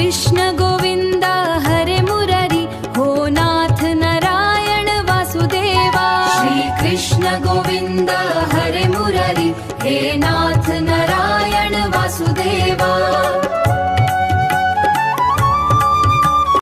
कृष्ण गोविंद हरे मुरारी हो नाथ नारायण वासुदेवा। श्री कृष्ण गोविंद हरे मुरारी हे नाथ नारायण वासुदेवा।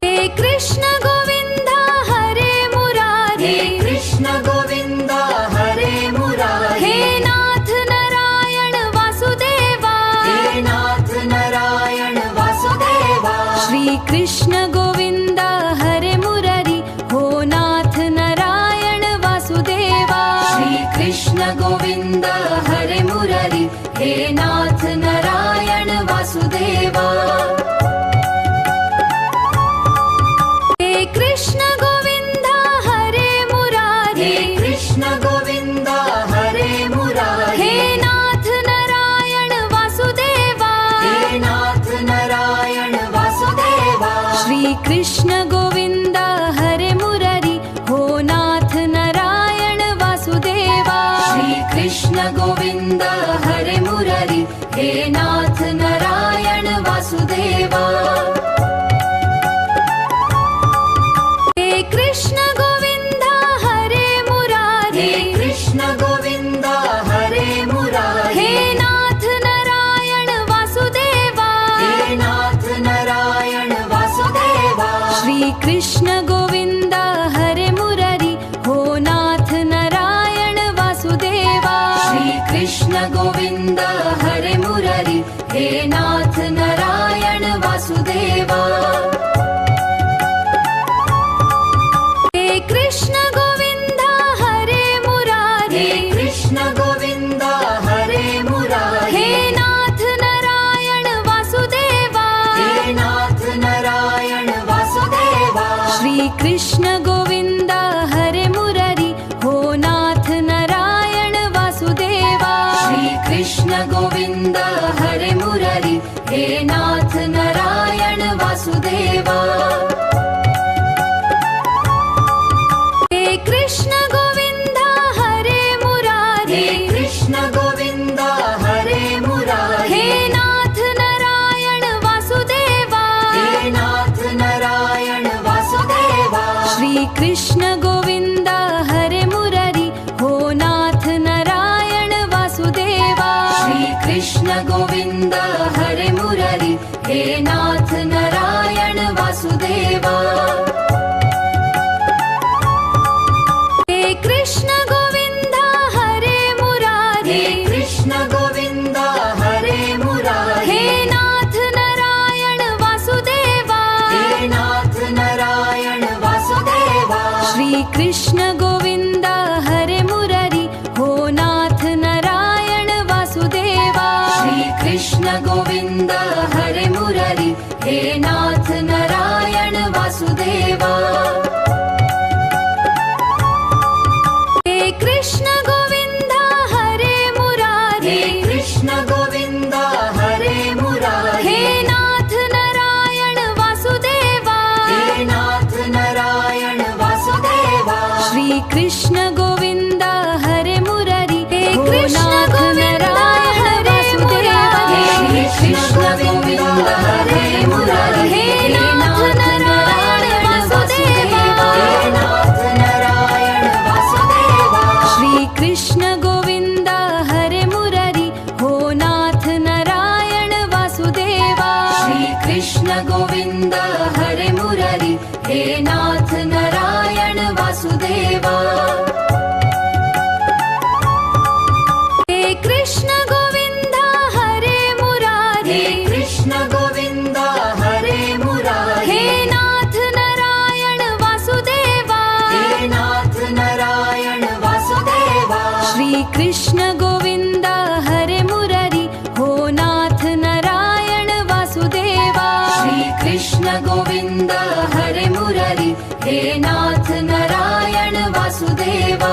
हे कृष्ण गोविंद हरे मुरारी, हे कृष्ण गोविंद हरे मुरारी, हे नाथ नारायण वासुदेवा, हे नाथ नारायण वासुदेवा। श्री कृष्ण गोविंद हरे मुरारी हो नाथ नारायण वासुदेवा। श्री कृष्ण गोविंद हरे मुरारी हे नाथ नारायण वासुदेवा। हे कृष्ण गोविंद हरे मुरारी, हे कृष्ण गोविंद हरे मुरारी, हे नाथ नारायण वासुदेवा, हे नाथ नारायण वासुदेवा। श्री कृष्ण गोविंद हरे मुरारी हो नाथ नारायण वासुदेवा। श्री कृष्ण गोविंद हरे मुरारी हे नाथ नारायण वासुदेवा। हे कृष्ण गोविंद हरे मुरारी, हे कृष्ण गोविंद हरे मुरारी, हे नाथ नारायण वासुदेवा, हे नाथ नारायण वासुदेवा। श्री कृष्ण गोविंद हरे मुरारी हो नाथ नारायण वासुदेवा। श्री कृष्ण गोविंद हरे मुरारी हे नाथ नारायण वासुदेवा। हे कृष्ण गोविंद हरे मुरारी, हे कृष्ण गोविंद हरे मुरारी, हे नाथ नारायण वासुदेवा, हे नाथ नारायण वासुदेवा। श्री कृष्ण गोविंद हरे मुरारी हो नाथ नारायण वासुदेवा। श्री कृष्ण गोविंद हरे मुरारी हे नाथ नारायण वासुदेवा। हे कृष्ण गोविंद हरे मुरारी, हे कृष्ण गोविंद हरे मुरारी, हे नाथ नारायण वासुदेवा, हे नाथ नारायण वासुदेवा। श्री कृष्ण गोविंद हरे मुरारी हो नाथ नारायण वासुदेवा। श्री कृष्ण गोविंद हरे मुरारी हे नाथ नारायण वासुदेवा। हे कृष्ण गोविंद हरे मुरारी, हे कृष्ण गोविंद हरे मुरारी, हे नाथ नारायण वासुदेवा, हे नाथ नारायण वासुदेवा। श्री कृष्ण गोविंद हरे मुरारी हो नाथ नारायण वासुदेवा। श्री कृष्ण गोविंद हरे मुरारी हे नाथ नारायण वासुदेवा। हे कृष्ण गोविंद हरे मुरारी, हे कृष्ण गोविंद हरे मुरारी, हे नाथ नारायण वासुदेवा, हे नाथ नारायण वासुदेवा। श्री कृष्ण गोविंद हरे मुरारी हे कृष्ण गोविंद हरे मुरारी, हे कृष्ण गोविंद हरे मुरारी, हे नाथ नारायण वासुदेवा, हे नाथ नारायण वासुदेवा। श्री कृष्ण गोविंद हरे मुरारी हो नाथ नारायण वासुदेवा। श्री कृष्ण गोविंद हरे मुरारी हे नाथ नारायण वासुदेवा। हे कृष्ण गोविंद हरे मुरारी, हे कृष्ण गोविंद हरे मुरारी, हे नाथ नारायण वासुदेवा, हे नाथ नारायण वासुदेवा। श्री कृष्ण गोविंद हरे मुरारी हो नाथ नारायण वासुदेवा। श्री कृष्ण गोविंद हरे मुरारी हे नाथ नारायण वासुदेवा।